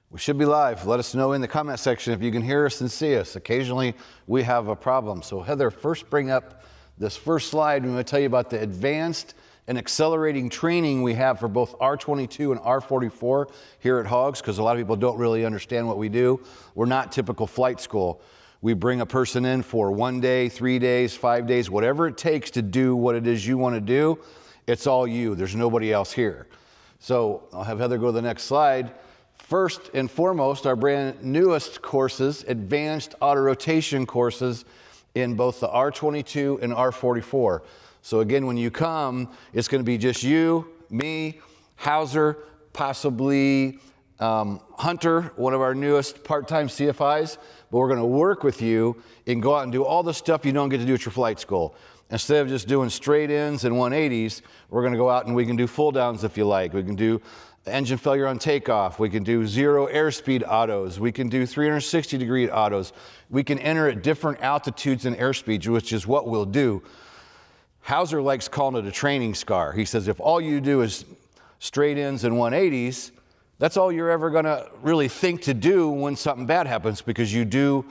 We should be live. Let us know in the comment section if you can hear us and see us. Occasionally, we have a problem. So Heather, first bring up this first slide. I'm going to tell you about the advanced and accelerating training we have for both R22 and R44 here at H.O.G.S, because a lot of people don't really understand what we do. We're not typical flight school. We bring a person in for 1 day, 3 days, 5 days, whatever it takes to do what it is you want to do. It's all you. There's nobody else here. So I'll have Heather go to the next slide. First and foremost, our brand newest courses, advanced auto-rotation courses in both the R22 and R44. So again, when you come, it's going to be just you, me, Hauser, possibly Hunter, one of our newest part-time CFIs, but we're going to work with you and go out and do all the stuff you don't get to do at your flight school. Instead of just doing straight ins and 180s, we're going to go out and we can do full downs if you like. We can do engine failure on takeoff. We can do zero airspeed autos. We can do 360-degree autos. We can enter at different altitudes and airspeeds, which is what we'll do. Hauser likes calling it a training scar. He says if all you do is straight ins and 180s, that's all you're ever going to really think to do when something bad happens, because you do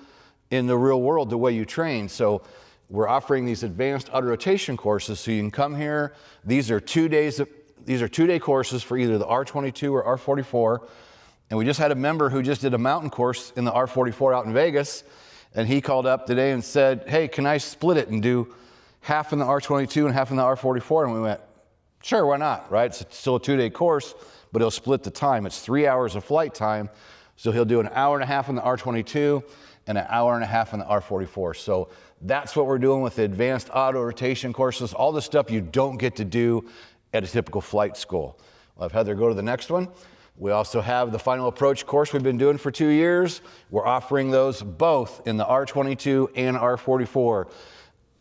in the real world the way you train. So we're offering these advanced auto-rotation courses so you can come here. These are 2 days. These are 2-day courses for either the R22 or R44. And we just had a member who just did a mountain course in the R44 out in Vegas. And he called up today and said, hey, can I split it and do half in the R22 and half in the R44? And we went, sure, why not, right? It's still a 2-day course, but he'll split the time. It's 3 hours of flight time. So he'll do an hour and a half in the R22 and an hour and a half in the R44. So that's what we're doing with the advanced auto-rotation courses, all the stuff you don't get to do at a typical flight school. I'll have Heather go to the next one. We also have the final approach course we've been doing for 2 years. We're offering those both in the R22 and R44.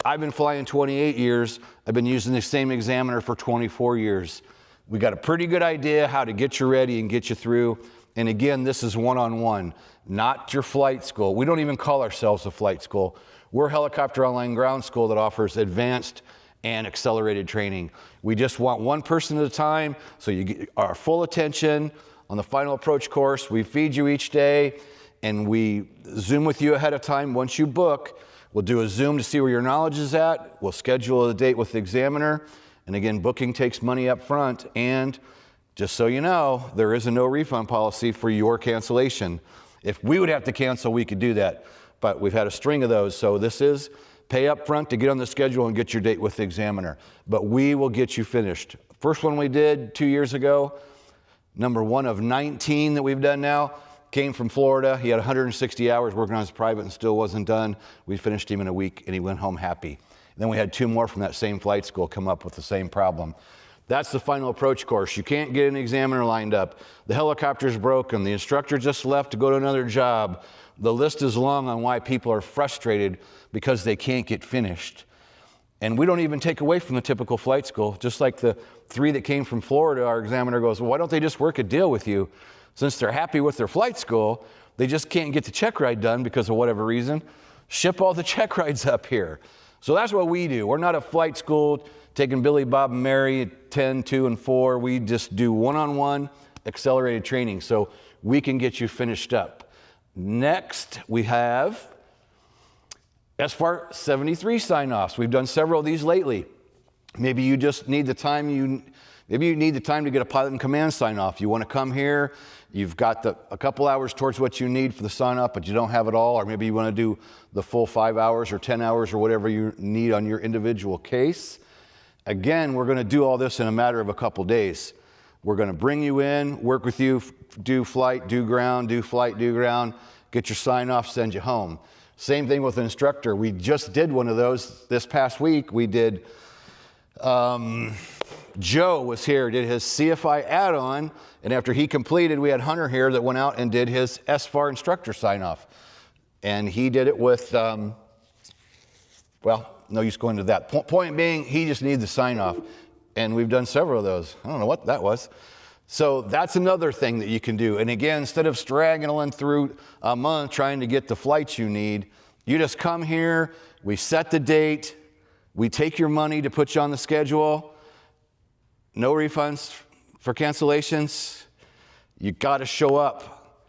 I've been flying 28 years. I've been using the same examiner for 24 years. We got a pretty good idea how to get you ready and get you through. And again, this is one-on-one, not your flight school. We don't even call ourselves a flight school. We're Helicopter Online Ground School that offers advanced and accelerated training. We just want one person at a time, so you get our full attention on the final approach course. We feed you each day, and we Zoom with you ahead of time. Once you book, we'll do a Zoom to see where your knowledge is at. We'll schedule a date with the examiner. And again, booking takes money up front. And just so you know, there is a no refund policy for your cancellation. If we would have to cancel, we could do that. But we've had a string of those. So this is pay up front to get on the schedule and get your date with the examiner. But we will get you finished. First one we did 2 years ago, number 1 of 19 that we've done now, came from Florida. He had 160 hours working on his private and still wasn't done. We finished him in a week and he went home happy. And then we had 2 more from that same flight school come up with the same problem. That's the final approach course. You can't get an examiner lined up. The helicopter's broken. The instructor just left to go to another job. The list is long on why people are frustrated because they can't get finished. And we don't even take away from the typical flight school. Just like the 3 that came from Florida, our examiner goes, well, why don't they just work a deal with you? Since they're happy with their flight school, they just can't get the check ride done because of whatever reason. Ship all the check rides up here. So that's what we do. We're not a flight school taking Billy, Bob, and Mary at 10, 2, and 4. We just do one-on-one accelerated training so we can get you finished up. Next, we have SFAR 73 sign-offs. We've done several of these lately. Maybe you just need the time maybe you need the time to get a pilot and command sign-off. You want to come here, you've got a couple hours towards what you need for the sign-off, but you don't have it all, or maybe you want to do the full 5 hours or 10 hours or whatever you need on your individual case. Again, we're going to do all this in a matter of a couple days. We're going to bring you in, work with you, do flight, do ground, do flight, do ground, get your sign-off, send you home. Same thing with an instructor. We just did one of those this past week. We did, Joe was here, did his CFI add-on, and after he completed, we had Hunter here that went out and did his SFAR instructor sign-off. And he did it with, well, no use going into that. Point being, he just needs the sign-off. And we've done several of those. I don't know what that was. So that's another thing that you can do. And again, instead of straggling through a month trying to get the flights you need, you just come here, we set the date, we take your money to put you on the schedule, no refunds for cancellations. You got to show up.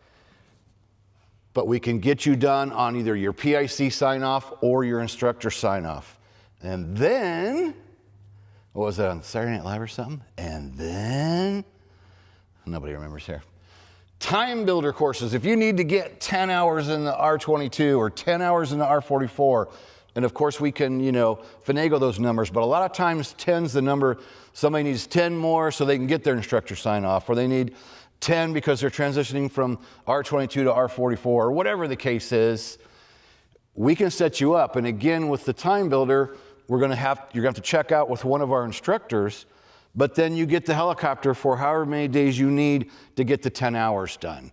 but we can get you done on either your PIC sign-off or your instructor sign-off. And then, what was that, on Saturday Night Live or something? And then, nobody remembers here. Time builder courses. If you need to get 10 hours in the R22 or 10 hours in the R44, and of course we can, finagle those numbers, but a lot of times 10's the number. Somebody needs 10 more so they can get their instructor sign off, or they need 10 because they're transitioning from R22 to R44, or whatever the case is. We can set you up. And again, with the time builder, you're gonna have to check out with one of our instructors, but then you get the helicopter for however many days you need to get the 10 hours done.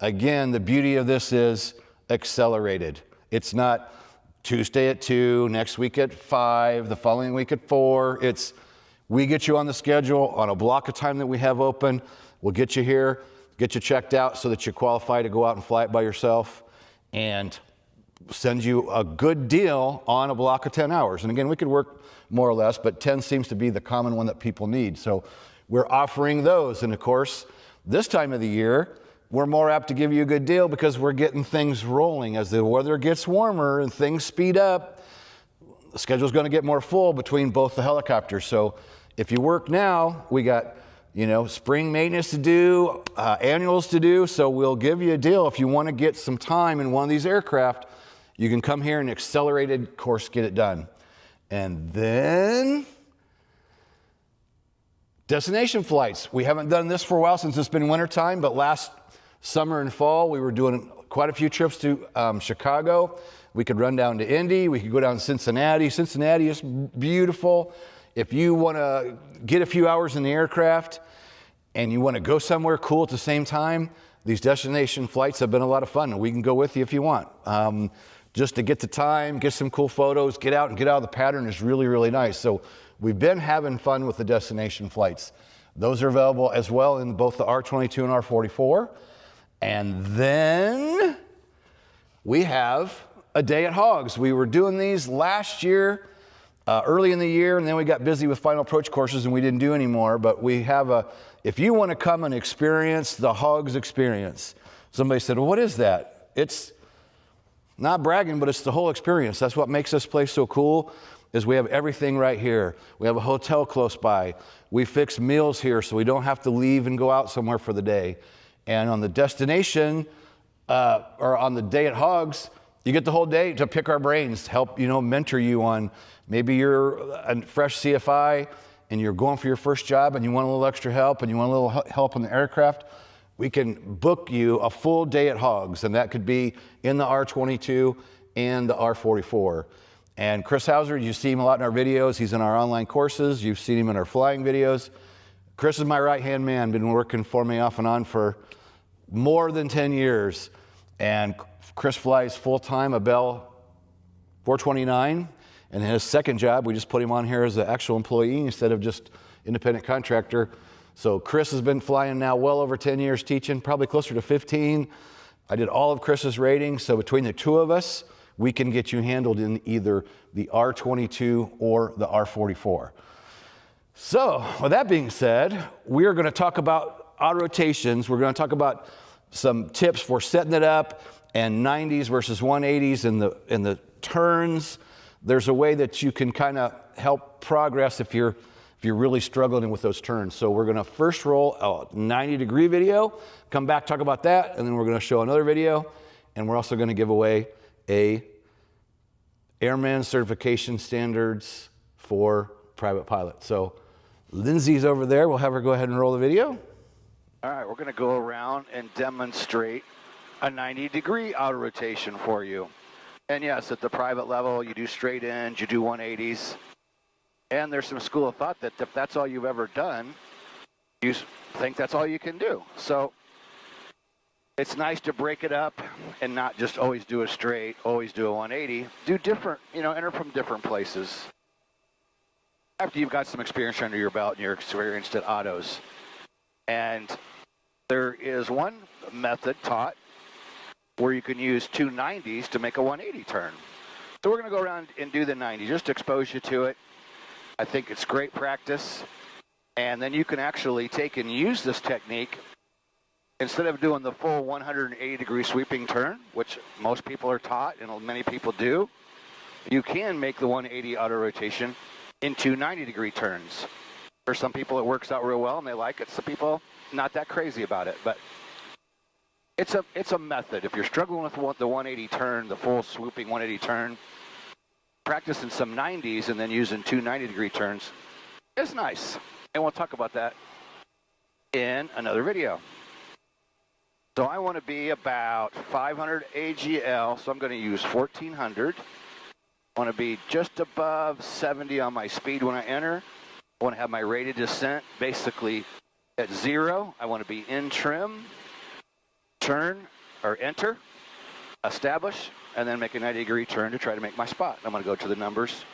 Again, the beauty of this is accelerated. It's not Tuesday at 2, next week at 5, the following week at 4. We get you on the schedule on a block of time that we have open. We'll get you here, get you checked out so that you qualify to go out and fly it by yourself, and send you a good deal on a block of 10 hours. And again, we could work more or less, but 10 seems to be the common one that people need. So we're offering those. And of course, this time of the year, we're more apt to give you a good deal because we're getting things rolling. As the weather gets warmer and things speed up, the schedule's going to get more full between both the helicopters. So if you work now, we got, spring maintenance to do, annuals to do. So we'll give you a deal. If you want to get some time in one of these aircraft, you can come here and accelerated course, get it done. And then destination flights. We haven't done this for a while since it's been wintertime, but last summer and fall, we were doing quite a few trips to Chicago. We could run down to Indy. We could go down to Cincinnati. Cincinnati is beautiful. If you want to get a few hours in the aircraft and you want to go somewhere cool at the same time, these destination flights have been a lot of fun, and we can go with you if you want. Just to get the time, get some cool photos, get out of the pattern is really, really nice. So we've been having fun with the destination flights. Those are available as well in both the R22 and R44. And then we have a day at H.O.G.S. We were doing these last year, early in the year, and then we got busy with final approach courses and we didn't do anymore. But we have if you want to come and experience the H.O.G.S experience, somebody said, well, what is that? It's not bragging, but it's the whole experience. That's what makes this place so cool, is we have everything right here. We have a hotel close by. We fix meals here so we don't have to leave and go out somewhere for the day. And on the destination, or on the day at H.O.G.S, you get the whole day to pick our brains, help, mentor you on, maybe you're a fresh CFI and you're going for your first job and you want a little extra help and you want a little help on the aircraft. We can book you a full day at H.O.G.S, and that could be in the R22 and the R44. And Chris Hauser, you see him a lot in our videos. He's in our online courses. You've seen him in our flying videos. Chris is my right-hand man, been working for me off and on for more than 10 years. And Chris flies full-time a Bell 429. And his second job, we just put him on here as an actual employee instead of just independent contractor. So Chris has been flying now well over 10 years teaching, probably closer to 15. I did all of Chris's ratings. So between the two of us, we can get you handled in either the R22 or the R44. So with that being said, we're going to talk about auto rotations. We're going to talk about some tips for setting it up and 90s versus 180s in the turns. There's a way that you can kind of help progress if you're really struggling with those turns. So we're going to first roll a 90-degree video, come back, talk about that, and then we're going to show another video, and we're also going to give away a Airman Certification Standards for private pilots. So Lindsay's over there. We'll have her go ahead and roll the video. All right, we're going to go around and demonstrate a 90-degree auto rotation for you. And yes, at the private level, you do straight ins, you do 180s. And there's some school of thought that if that's all you've ever done, you think that's all you can do. So it's nice to break it up and not just always do a straight, always do a 180. Do different, enter from different places. After you've got some experience under your belt and you're experienced at autos. And there is one method taught where you can use two 90s to make a 180 turn. So we're going to go around and do the 90 just to expose you to it. I think it's great practice. And then you can actually take and use this technique instead of doing the full 180-degree sweeping turn, which most people are taught and many people do, you can make the 180 auto rotation into 90-degree turns. For some people, it works out real well and they like it. Some people, not that crazy about it, but it's a method. If you're struggling with the 180 turn, the full swooping 180 turn, practicing some 90s and then using two 90-degree turns is nice. And we'll talk about that in another video. So I want to be about 500 AGL, so I'm going to use 1400. I want to be just above 70 on my speed when I enter. I want to have my rate of descent basically at 0. I want to be in trim, turn, or enter, establish, and then make a 90-degree turn to try to make my spot. I'm going to go to the numbers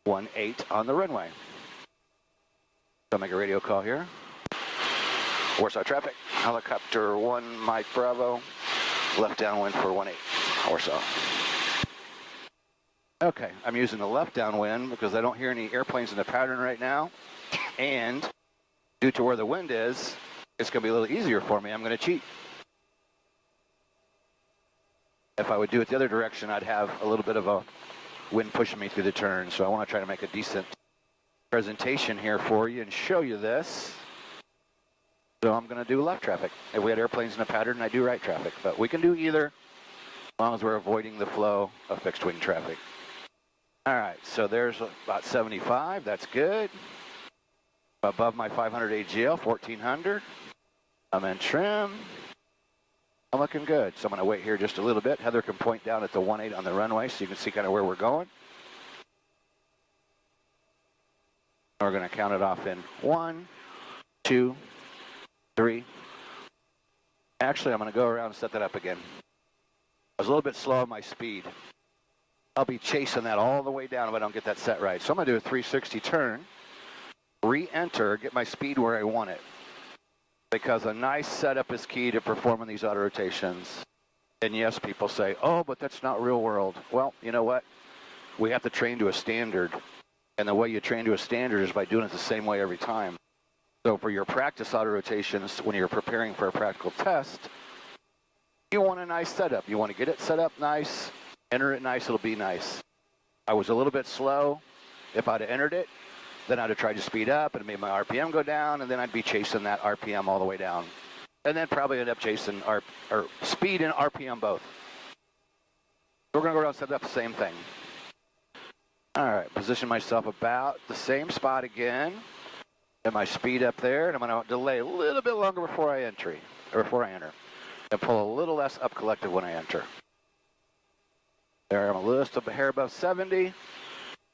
18 on the runway. So I'll make a radio call here. Warsaw traffic, helicopter 1 Mike Bravo, left downwind for 18, Warsaw. Okay, I'm using the left downwind because I don't hear any airplanes in the pattern right now, and due to where the wind is, it's going to be a little easier for me. I'm going to cheat. If I would do it the other direction, I'd have a little bit of a wind pushing me through the turn, so I want to try to make a decent presentation here for you and show you this. So I'm going to do left traffic. If we had airplanes in a pattern, I do right traffic. But we can do either as long as we're avoiding the flow of fixed wing traffic. All right, so there's about 75. That's good. Above my 500 AGL, 1400. I'm in trim. I'm looking good. So I'm going to wait here just a little bit. Heather can point down at the 18 on the runway so you can see kind of where we're going. We're going to count it off in 1, 2, 3. Actually, I'm going to go around and set that up again. I was a little bit slow on my speed. I'll be chasing that all the way down if I don't get that set right. So I'm going to do a 360 turn, re-enter, get my speed where I want it. Because a nice setup is key to performing these auto rotations. And yes, people say, oh, but that's not real world. Well, you know what? We have to train to a standard. And the way you train to a standard is by doing it the same way every time. So for your practice auto rotations, when you're preparing for a practical test, you want a nice setup. You want to get it set up nice, enter it nice, it'll be nice. I was a little bit slow. If I'd have entered it, then I'd have tried to speed up and made my RPM go down, and then I'd be chasing that RPM all the way down. And then probably end up chasing speed and RPM both. We're going to go around and set up the same thing. All right, position myself about the same spot again. And my speed up there, and I'm going to delay a little bit longer before I enter. And pull a little less up collective when I enter. There, I'm a hair above 70.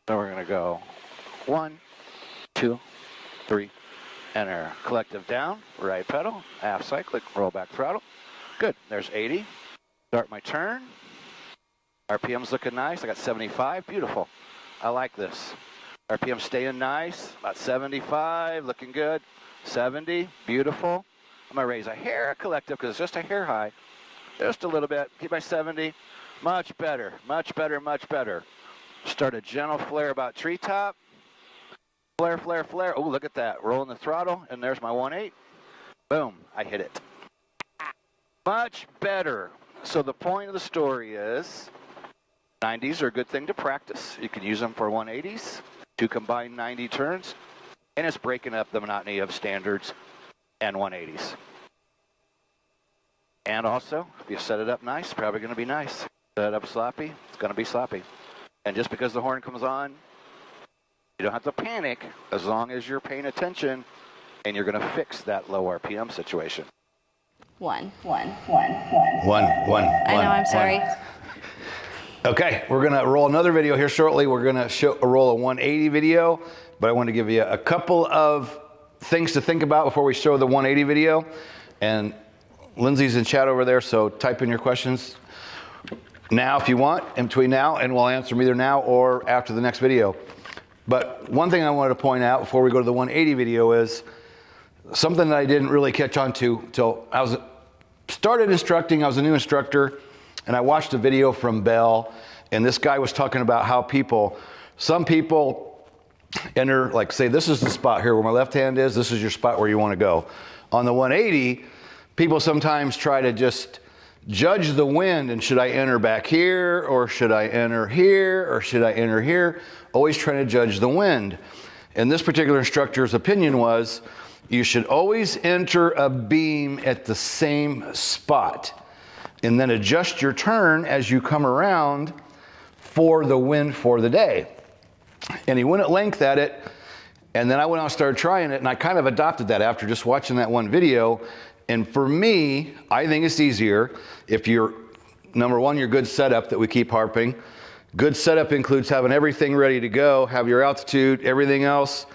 So we're going to go 1, 2, 3, enter. Collective down, right pedal, half cyclic, roll back throttle. Good, there's 80. Start my turn. RPM's looking nice. I got 75, beautiful. I like this. RPM staying nice, about 75, looking good. 70, beautiful. I'm gonna raise a hair collective because it's just a hair high. Just a little bit, keep my 70. Much better, much better, much better. Start a gentle flare about treetop. Flare, flare, flare. Oh, look at that. Rolling the throttle, and there's my 1.8. Boom, I hit it. Much better. So the point of the story is 90s are a good thing to practice. You can use them for 180s. To combine 90 turns, and it's breaking up the monotony of standards and 180s. And also, if you set it up nice, probably going to be nice. Set it up sloppy, it's going to be sloppy. And just because the horn comes on, you don't have to panic as long as you're paying attention and you're going to fix that low RPM situation. One. One. I know, I'm sorry. Okay, we're gonna roll another video here shortly. We're gonna roll a 180 video, but I want to give you a couple of things to think about before we show the 180 video. And Lindsay's in chat over there, so type in your questions now if you want, in between now, and we'll answer them either now or after the next video. But one thing I wanted to point out before we go to the 180 video is something that I didn't really catch on to till I started instructing. I was a new instructor. And I watched a video from Bell, and this guy was talking about how some people enter, like say, this is the spot here where my left hand is, this is your spot where you want to go. On the 180, People sometimes try to just judge the wind, and should I enter back here, or should I enter here, or should I enter here? Always trying to judge the wind. And this particular instructor's opinion was, you should always enter a beam at the same spot, and then adjust your turn as you come around for the wind for the day. And he went at length at it, and then I went out and started trying it, and I kind of adopted that after just watching that one video. And for me, I think it's easier if you're, number one, your good setup that we keep harping. Good setup includes having everything ready to go, have your altitude, everything else,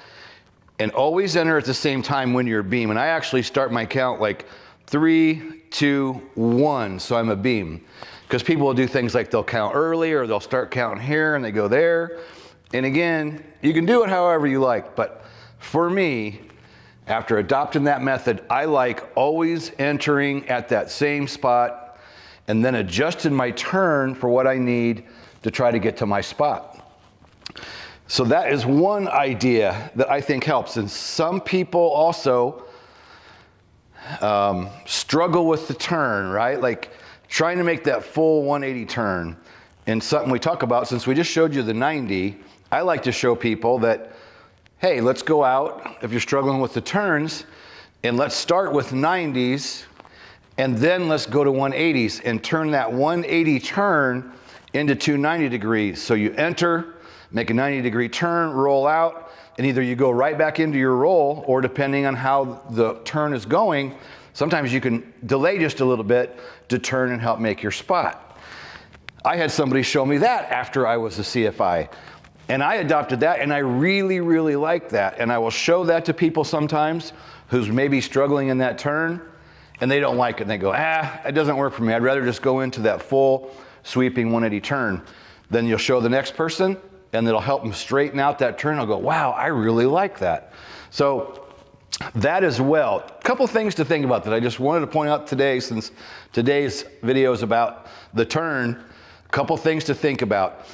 and always enter at the same time when you're a beam. And I actually start my count like 3, 2, 1, so I'm a beam. Because people will do things like they'll count early, or they'll start counting here and they go there. And again, you can do it however you like, but for me, after adopting that method, I like always entering at that same spot and then adjusting my turn for what I need to try to get to my spot. So that is one idea that I think helps. And some people also struggle with the turn, right? Like trying to make that full 180 turn. And something we talk about, since we just showed you the 90, I like to show people that, hey, let's go out, if you're struggling with the turns, and let's start with 90s, and then let's go to 180s and turn that 180 turn into 290 degrees. So you enter, make a 90-degree turn, roll out, and either you go right back into your roll, or depending on how the turn is going, sometimes you can delay just a little bit to turn and help make your spot. I had somebody show me that after I was a CFI. And I adopted that, and I really, really like that. And I will show that to people sometimes who's maybe struggling in that turn, and they don't like it. And they go, it doesn't work for me. I'd rather just go into that full sweeping 180 turn. Then you'll show the next person, and it'll help them straighten out that turn. I'll go, wow, I really like that. So that as well. A couple things to think about that I just wanted to point out today, since today's video is about the turn. A couple things to think about.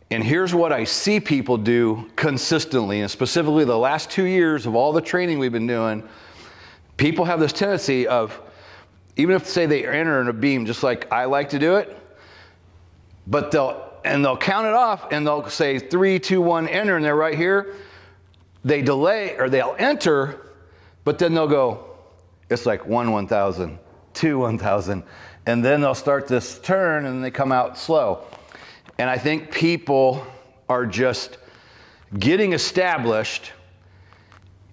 And here's what I see people do consistently, and specifically the last 2 years of all the training we've been doing. People have this tendency of, even if say they enter in a beam just like I like to do it, but they'll count it off and they'll say 3, 2, 1, enter, and they're right here. They delay, or they'll enter, but then they'll go, it's like 1, 1,000, 2, 1,000, and then they'll start this turn and they come out slow. And I think people are just getting established,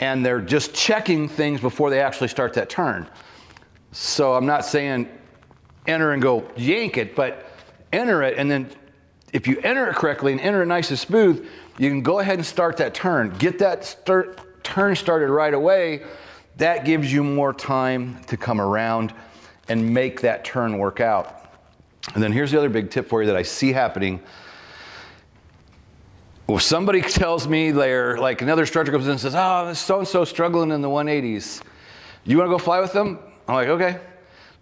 and they're just checking things before they actually start that turn. So I'm not saying enter and go yank it, but enter it, and then if you enter it correctly and enter it nice and smooth, you can go ahead and start that turn. Get that turn started right away. That gives you more time to come around and make that turn work out. And then here's the other big tip for you that I see happening. If somebody tells me they're, like another instructor comes in and says, oh, this so-and-so struggling in the 180s. You want to go fly with them? I'm like, okay.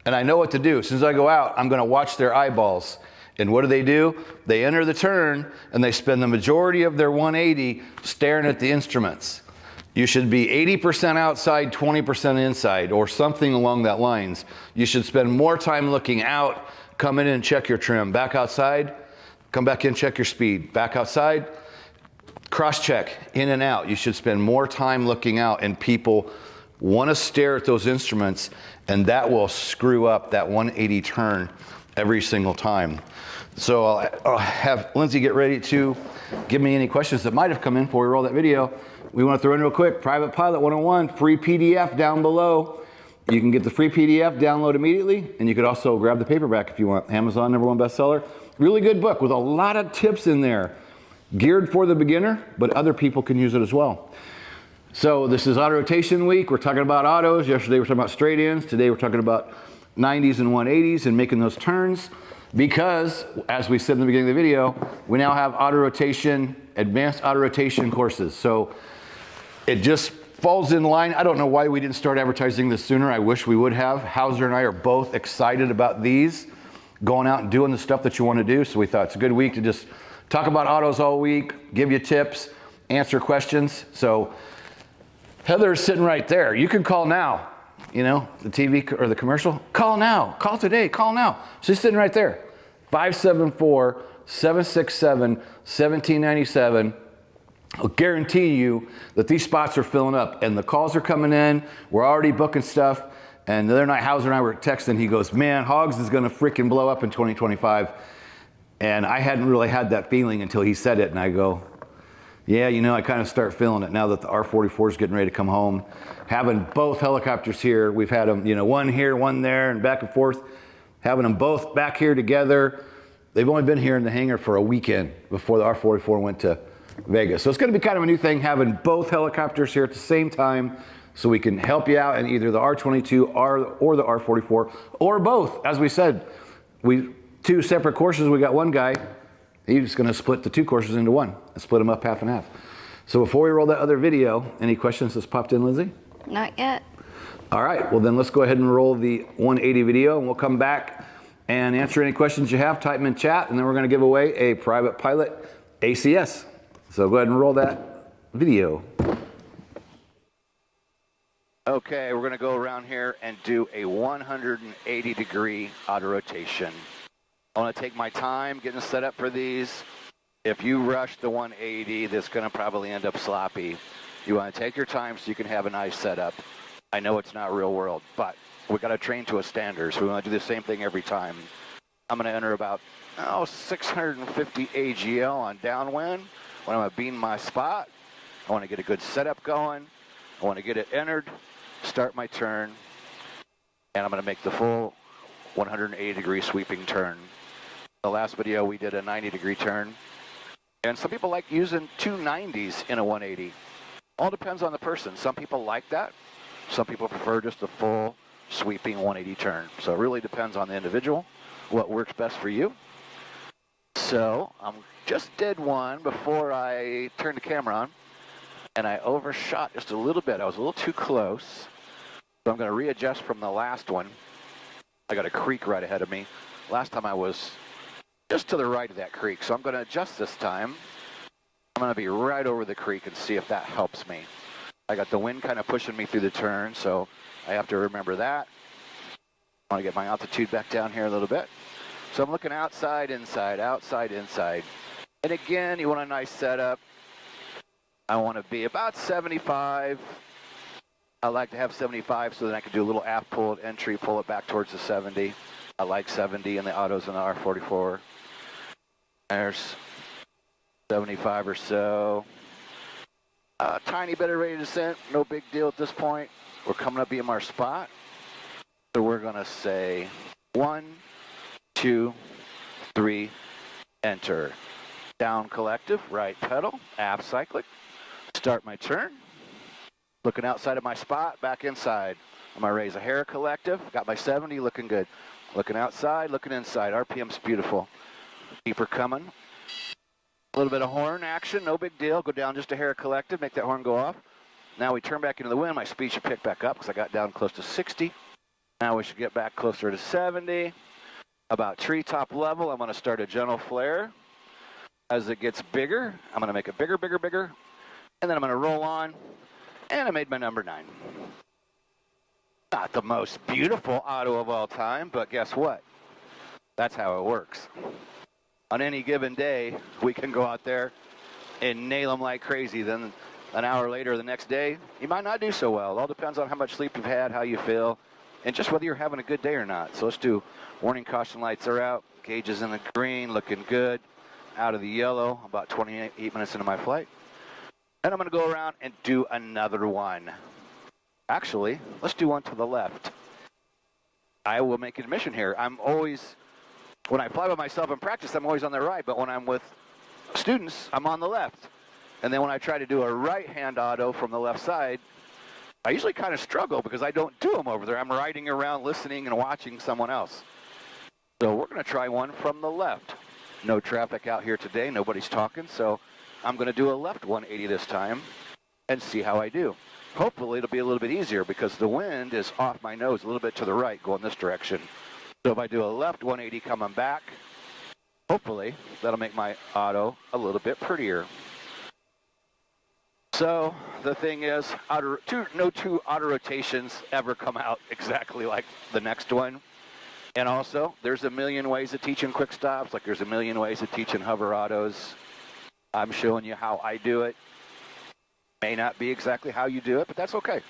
And I know what to do. As soon as I go out, I'm going to watch their eyeballs. And what do? They enter the turn, and they spend the majority of their 180 staring at the instruments. You should be 80% outside, 20% inside, or something along that lines. You should spend more time looking out. Come in and check your trim. Back outside, come back in, check your speed. Back outside, cross-check, in and out. You should spend more time looking out, and people want to stare at those instruments, and that will screw up that 180 turn every single time. So I'll have Lindsay get ready to give me any questions that might have come in before we roll that video. We want to throw in real quick, Private Pilot 101, free PDF down below. You can get the free PDF, download immediately, and you could also grab the paperback if you want. Amazon #1 bestseller. Really good book with a lot of tips in there, geared for the beginner, but other people can use it as well. So this is Autorotation week. We're talking about autos. Yesterday we were talking about straight ins. Today we're talking about 90s and 180s and making those turns, because, as we said in the beginning of the video, we now have Autorotation, advanced Autorotation courses. So it just falls in line. I don't know why we didn't start advertising this sooner. I wish we would have. Hauser and I are both excited about these, going out and doing the stuff that you want to do. So we thought it's a good week to just talk about autos all week, give you tips, answer questions. So Heather's sitting right there. You can call now. You know, the TV or the commercial? Call now. Call today. Call now. She's sitting right there. 574-767-1797. I'll guarantee you that these spots are filling up and the calls are coming in. We're already booking stuff. And the other night, Hauser and I were texting. He goes, man, H.O.G.S is going to freaking blow up in 2025. And I hadn't really had that feeling until he said it. And I go, yeah, you know, I kind of start feeling it now that the R-44 is getting ready to come home. Having both helicopters here, we've had them, you know, one here, one there, and back and forth. Having them both back here together. They've only been here in the hangar for a weekend before the R-44 went to Vegas. So it's going to be kind of a new thing, having both helicopters here at the same time so we can help you out in either the R-22 or the R-44 or both. As we said, two separate courses. We got one guy. He's going to split the two courses into one and split them up half and half. So before we roll that other video, any questions that's popped in, Lindsay? Not yet. All right, well then let's go ahead and roll the 180 video and we'll come back and answer any questions you have. Type them in chat and then we're going to give away a private pilot ACS. So go ahead and roll that video. Okay, we're going to go around here and do a 180-degree auto rotation. I want to take my time getting set up for these. If you rush the 180, that's going to probably end up sloppy. You want to take your time so you can have a nice setup. I know it's not real world, but we got to train to a standard, so we want to do the same thing every time. I'm going to enter about 650 AGL on downwind. When I'm going to beam my spot, I want to get a good setup going. I want to get it entered, start my turn, and I'm going to make the full 180-degree sweeping turn. The last video, we did a 90-degree turn. And some people like using 290s in a 180. All depends on the person. Some people like that. Some people prefer just a full sweeping 180 turn. So it really depends on the individual, what works best for you. So I just did one before I turned the camera on, and I overshot just a little bit. I was a little too close. So I'm going to readjust from the last one. I got a creek right ahead of me. Last time I was just to the right of that creek. So I'm going to adjust this time. I'm going to be right over the creek and see if that helps me. I got the wind kind of pushing me through the turn, so I have to remember that. I want to get my altitude back down here a little bit. So I'm looking outside, inside, outside, inside. And again, you want a nice setup. I want to be about 75. I like to have 75 so that I can do a little aft pull at entry, pull it back towards the 70. I like 70 in the autos and the R44. There's 75 or so. A tiny bit of rate of descent, no big deal at this point. We're coming up in our spot. So we're going to say 1, 2, 3, enter. Down collective, right pedal, aft cyclic. Start my turn. Looking outside of my spot, back inside. I'm going to raise a hair collective. Got my 70, looking good. Looking outside, looking inside. RPM's beautiful. Keep her coming. A little bit of horn action, no big deal. Go down just a hair collective, make that horn go off. Now we turn back into the wind. My speed should pick back up because I got down close to 60. Now we should get back closer to 70. About treetop level, I'm going to start a gentle flare. As it gets bigger, I'm going to make it bigger, bigger, bigger. And then I'm going to roll on. And I made my number 9. Not the most beautiful auto of all time, but guess what? That's how it works. On any given day, we can go out there and nail them like crazy. Then an hour later, the next day, you might not do so well. It all depends on how much sleep you've had, how you feel, and just whether you're having a good day or not. So let's do warning caution lights are out. Gauge is in the green, looking good. Out of the yellow, about 28 minutes into my flight. And I'm going to go around and do another one. Actually, let's do one to the left. I will make an admission here. I'm always, when I fly by myself in practice, I'm always on the right. But when I'm with students, I'm on the left. And then when I try to do a right-hand auto from the left side, I usually kind of struggle because I don't do them over there. I'm riding around listening and watching someone else. So we're going to try one from the left. No traffic out here today. Nobody's talking. So I'm going to do a left 180 this time and see how I do. Hopefully it'll be a little bit easier because the wind is off my nose a little bit to the right going this direction. So if I do a left 180 coming back, hopefully that'll make my auto a little bit prettier. So the thing is, no two auto rotations ever come out exactly like the next one. And also, there's a million ways of teaching quick stops, like there's a million ways of teaching hover autos. I'm showing you how I do it. May not be exactly how you do it, but that's okay.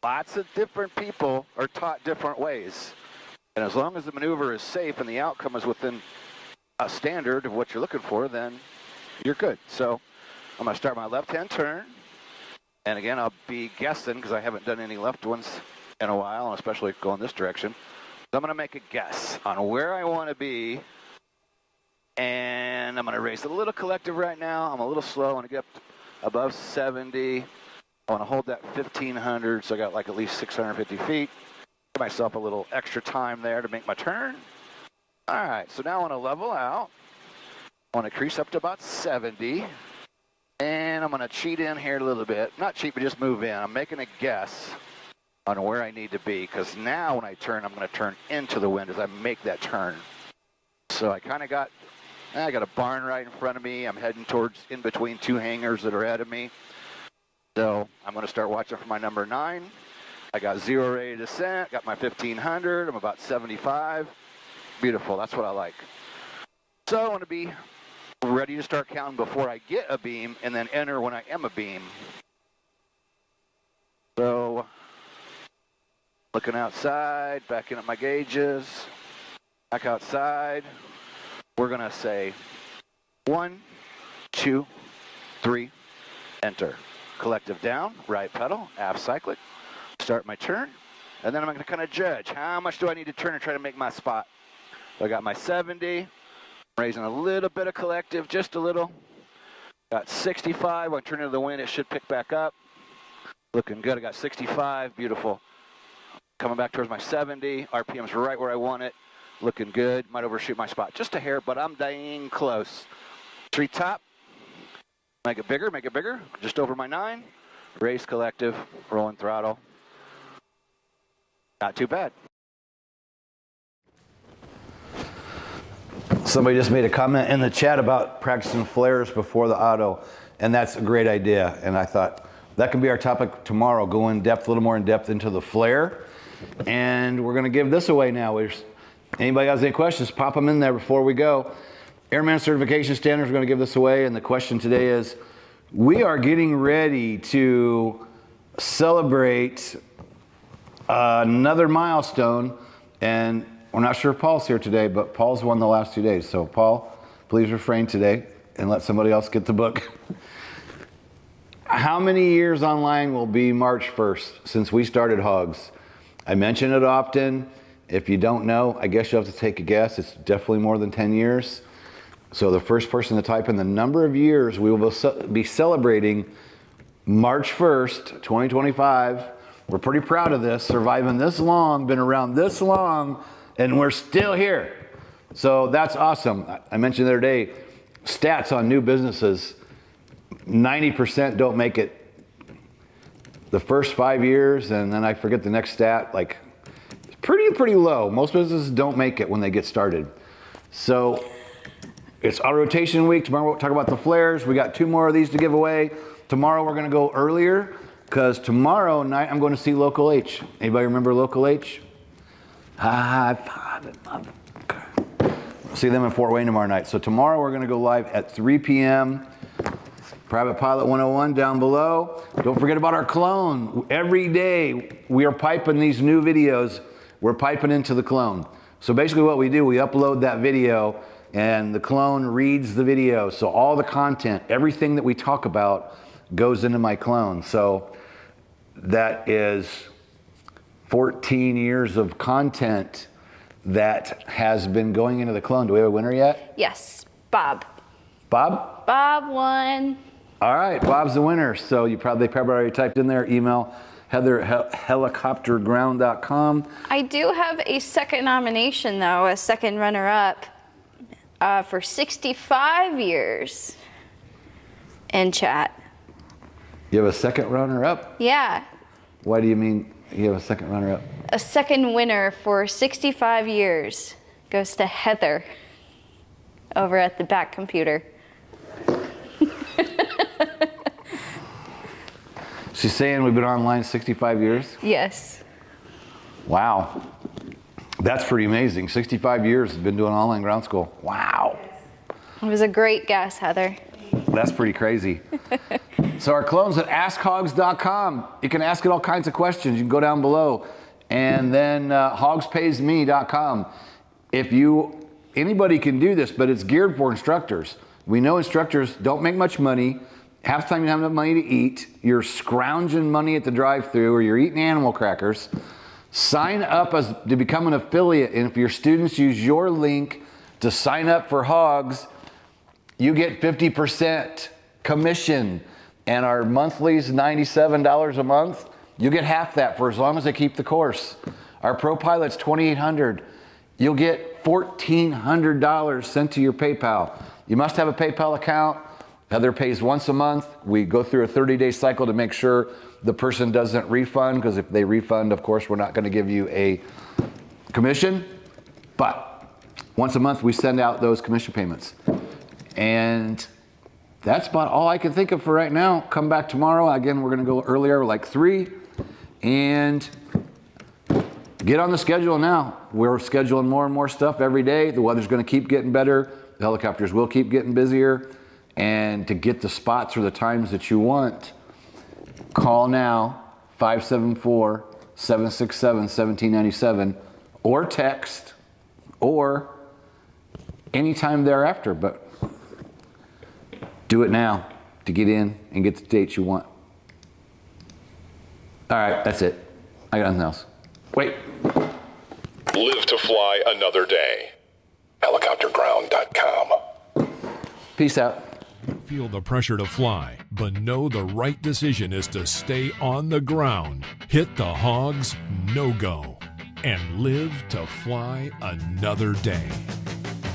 Lots of different people are taught different ways. And as long as the maneuver is safe and the outcome is within a standard of what you're looking for, then you're good. So I'm going to start my left-hand turn. And again, I'll be guessing because I haven't done any left ones in a while, especially going this direction. So I'm going to make a guess on where I want to be. And I'm going to raise a little collective right now. I'm a little slow. I want to get up above 70. I want to hold that 1500, so I got like at least 650 feet. Give myself a little extra time there to make my turn. All right, so now I want to level out. I want to crease up to about 70. And I'm going to cheat in here a little bit. Not cheat, but just move in. I'm making a guess on where I need to be, because now when I turn, I'm going to turn into the wind as I make that turn. So I kind of got a barn right in front of me. I'm heading towards in between two hangars that are ahead of me. So I'm going to start watching for my number 9. I got 0 ready to descent, got my 1500. I'm about 75. Beautiful, that's what I like. So I want to be ready to start counting before I get a beam and then enter when I am a beam. So looking outside, backing up my gauges, back outside. We're going to say 1, 2, 3, enter. Collective down, right pedal, aft cyclic. Start my turn, and then I'm going to kind of judge how much do I need to turn and try to make my spot. So I got my 70, raising a little bit of collective, just a little. Got 65, when I turn into the wind, it should pick back up. Looking good, I got 65, beautiful. Coming back towards my 70, RPM's right where I want it. Looking good, might overshoot my spot just a hair, but I'm dang close. Tree top, make it bigger, just over my 9. Raise collective, rolling throttle. Not too bad. Somebody just made a comment in the chat about practicing flares before the auto, and that's a great idea. And I thought that can be our topic tomorrow, go in depth, a little more in depth into the flare. And we're gonna give this away now. Anybody has any questions, pop them in there before we go. Airman Certification Standards are gonna give this away, and the question today is, we are getting ready to celebrate another milestone, and we're not sure if Paul's here today, but Paul's won the last 2 days. So Paul, please refrain today and let somebody else get the book. How many years online will be March 1st since we started H.O.G.S? I mention it often. If you don't know, I guess you'll have to take a guess. It's definitely more than 10 years. So the first person to type in the number of years we will be celebrating March 1st, 2025. We're pretty proud of this, surviving this long, been around this long, and we're still here. So that's awesome. I mentioned the other day, stats on new businesses, 90% don't make it the first 5 years, and then I forget the next stat, like pretty low. Most businesses don't make it when they get started. So it's auto rotation week. Tomorrow we'll talk about the flares. We got 2 more of these to give away. Tomorrow we're gonna go earlier because tomorrow night I'm going to see Local H. Anybody remember Local H? See them in Fort Wayne tomorrow night. So tomorrow we're gonna go live at 3 p.m. Private Pilot 101 down below. Don't forget about our clone. Every day we are piping these new videos. We're piping into the clone. So basically what we do, we upload that video and the clone reads the video. So all the content, everything that we talk about goes into my clone. So that is 14 years of content that has been going into the clone. Do we have a winner yet? Yes, Bob. Bob? Bob won. All right, Bob's the winner. So they probably already typed in their email, heather@helicopterground.com. I do have a second nomination though, a second runner-up for 65 years in chat. You have a second runner-up? Yeah. Why do you mean you have a second runner-up? A second winner for 65 years goes to Heather over at the back computer. She's saying we've been online 65 years? Yes. Wow. That's pretty amazing. 65 years has been doing online ground school. Wow. It was a great guess, Heather. That's pretty crazy. So our clones at AskHogs.com. You can ask it all kinds of questions. You can go down below. And then hogspaysme.com. Anybody can do this, but it's geared for instructors. We know instructors don't make much money. Half the time you don't have enough money to eat. You're scrounging money at the drive-thru, or you're eating animal crackers. Sign up to become an affiliate, and if your students use your link to sign up for Hogs, you get 50% commission, and our monthly is $97 a month. You get half that for as long as they keep the course. Our Pro Pilot's $2,800. You'll get $1,400 sent to your PayPal. You must have a PayPal account. Heather pays once a month. We go through a 30-day cycle to make sure the person doesn't refund, because if they refund, of course, we're not going to give you a commission. But once a month, we send out those commission payments. And that's about all I can think of for right now. Come back tomorrow. Again, we're going to go earlier, like 3. And get on the schedule now. We're scheduling more and more stuff every day. The weather's going to keep getting better. The helicopters will keep getting busier. And to get the spots or the times that you want, call now, 574-767-1797, or text, or anytime thereafter. But do it now to get in and get the dates you want. All right, that's it. I got nothing else. Wait. Live to fly another day. Helicopterground.com. Peace out. Feel the pressure to fly, but know the right decision is to stay on the ground. Hit the Hogs no-go and live to fly another day.